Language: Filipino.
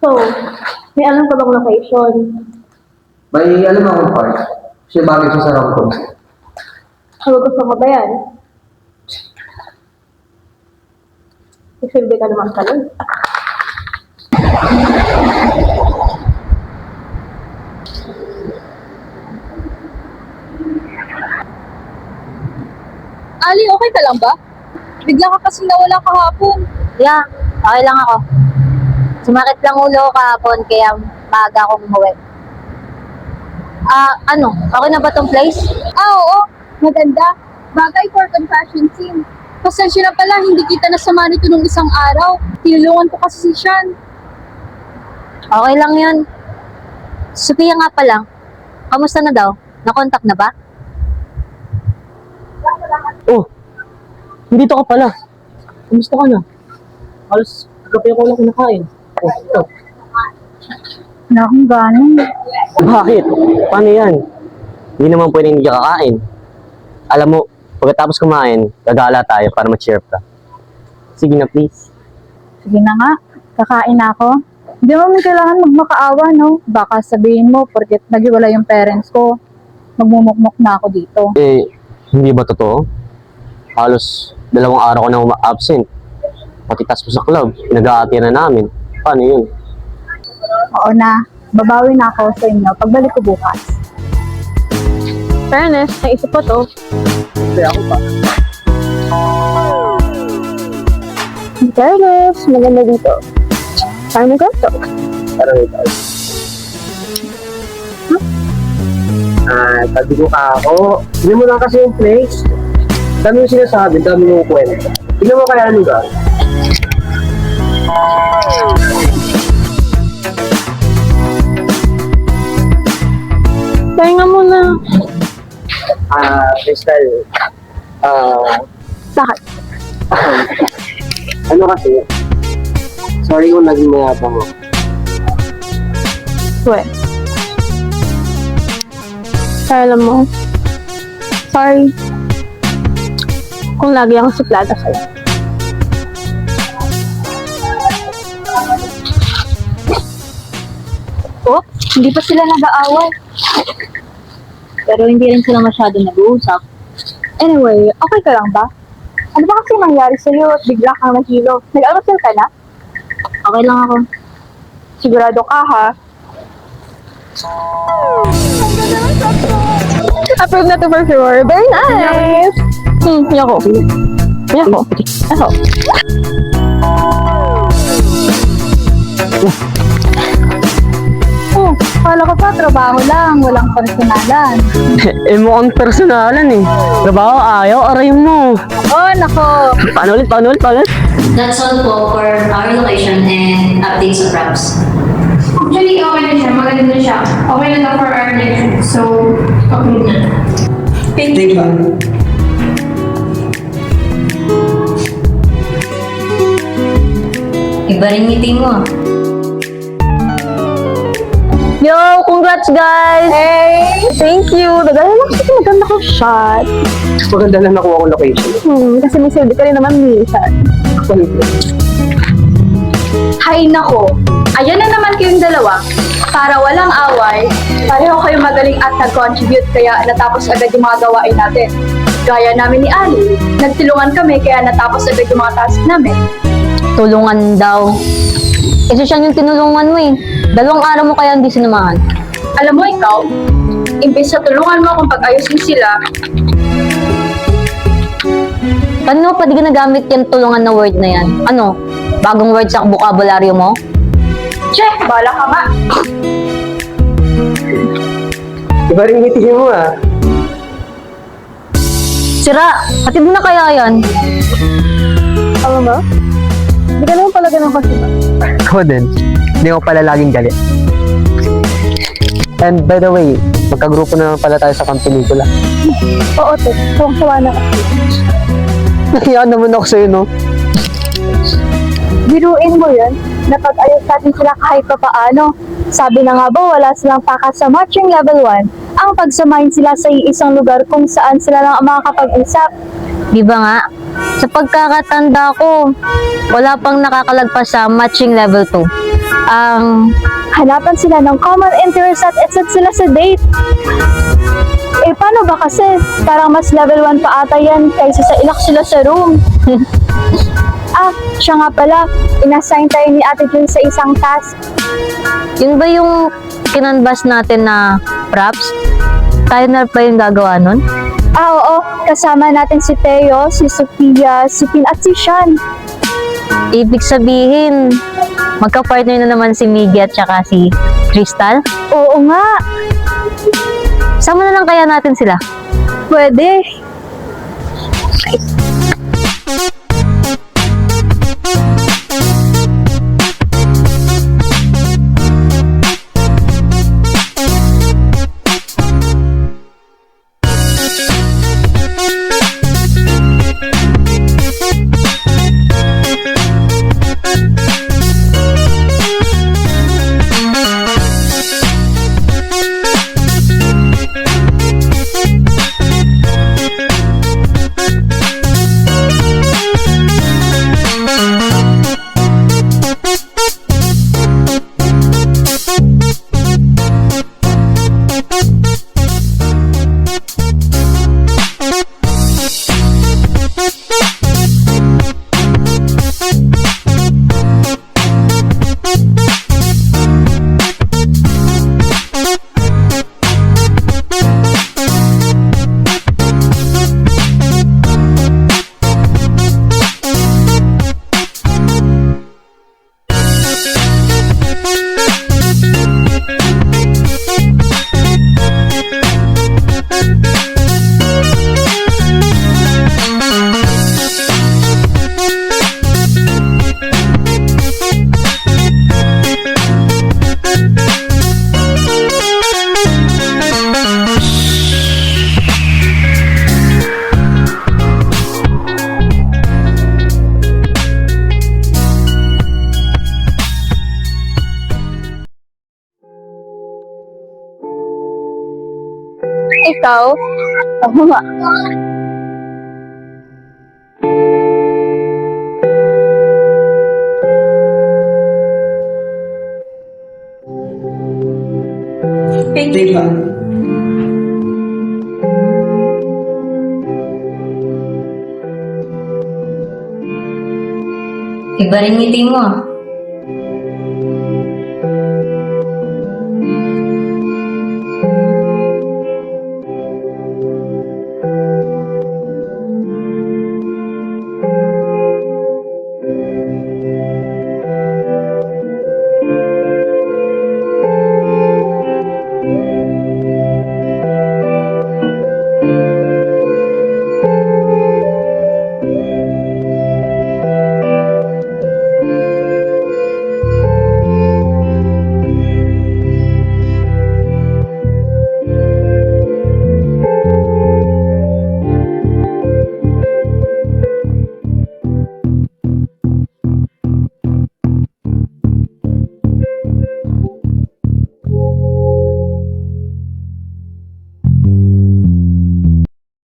So, may alam ka bang location? May alam akong part. Kasi bagay siya sa rom-com. Gusto mo ba yan? Isilbi ka naman pala. Ali, okay ka lang ba? Bigla ka kasing nawala kahapon. Yeah, okay lang ako. Sumakit lang ulo ko kahapon, kaya maaga akong umuwi. Okay na ba tong place? Oo. Maganda. Bagay for confession scene. Pasensya na pala, hindi kita nasama nito nung isang araw. Tinulungan ko kasi si Sean. Okay lang yun. Sophia nga pala, kamusta na daw? Nakontak na ba? Oh, nandito ka pala. Kumusta ka na? Halos gabi ako lang kinakain. Oh, ito. Wala akong ganon. Bakit? Paano yan? Hindi naman pwedeng hindi ka kakain. Alam mo, pagkatapos kumain, gagala tayo para ma-cheer up ka. Sige na, please. Sige na nga, kakain na ako. Hindi mo kailangan magmakaawa, no? Baka sabihin mo, porket nagiwala yung parents ko, magmumukmuk na ako dito. Eh, hindi ba totoo? Halos 2 araw ko na absent. Pati task mo sa club, pinag-aati na namin. Paano yun? Oo na, babawi na ako sa inyo pagbalik ko bukas. Fairness, naisip ko to. Kaya ako pa. Fairness, maganda dito. Parang ganito. Parang ito. Sabi ko ako. Hindi mo lang kasi yung place. Dami yung sinasabi, dami yung kwento. Hindi mo kaya ano ga? Pahinga muna. Crystal. Bakit? Ano kasi? Sorry kung naging mayabang ako. Well. Kaya alam mo, sorry. Kung lagi ako suplada sa'yo. Oh, hindi pa sila nag-aaway. Pero hindi rin sila masyado nag-uusap. Anyway, okay ka lang ba? Ano ba kasi nangyari sa'yo at bigla kang nahilo? Nag-almasal ka na? Okay lang ako. Sigurado ka ha? Approve na to for sure. Very nice! Yako. Yako. Ako. Oh, kala ko pa, trabaho lang, walang personalan. Eh mukhang personalan eh. Trabaho, ayaw, aray mo. Oh, nako. Paano ulit? That's all po for our location and updates of Raps. Actually, okay na siya. Maganda na siya. Okay na lang for our next week. So, okay na. Thank you. Iba rin meeting mo. Yo, congrats guys! Hey! Thank you! Dagala lang kasi maganda ko shot. Maganda na nakuha kong location. Kasi may silbi ka rin naman minsan. Hay nako. Ayan na naman kayong dalawa. Para walang away, pareho kayo magaling at nag-contribute kaya natapos agad yung mga gawain natin. Gaya namin ni Ali, nagtulungan kami kaya natapos agad yung mga task namin. Tulungan daw. Eh, siya yung tinulungan mo eh. 2 araw mo kaya hindi sinamahan. Alam mo ikaw, imbes sa tulungan mo akong pag-ayusin sila, Paano pa di ginagamit yung tulungan na word na yan? Ano? Bagong word sa bokabularyo mo? Che, bala ka ba? Iba rin meeting mo ah. Sira, hatid mo na kaya yan? Alam mo? Hindi ka naman pala ganun kasi ba? Ako din. Hindi ako pala laging galit. And by the way, magkagrupo na pala tayo sa company ko lang. Oo, te. Sawa na kasi. Nakiyaan naman ako sa'yo, no? Biruin mo yun, napag-ayos natin sila kahit pa paano. Sabi na nga ba, wala silang pakat sa matching level 1 ang pagsamahin sila sa isang lugar kung saan sila lang ang makakapag-usap. Di ba nga? Sa pagkakatanda ko, wala pang nakakalagpas sa matching level 2. Ang Hanapan sila ng common interest at set sila sa date. Eh, paano ba kasi? Parang mas level 1 pa ata yan kaysa sa ilak sila sa room. Siya nga pala, inassign tayo ni Ate Jun sa isang task. yun ba yung kinanbas natin na props? Tayo na pa yung gagawa nun? Oo, kasama natin si Teo, si Sophia, si Pin at si Sean. Ibig sabihin, magka-partner na naman si Miggy at saka si Crystal? Oo nga, Sama na lang kaya natin sila? pwede. Ikaw? Oo nga. Diba? Iba rin ngiti mo ah.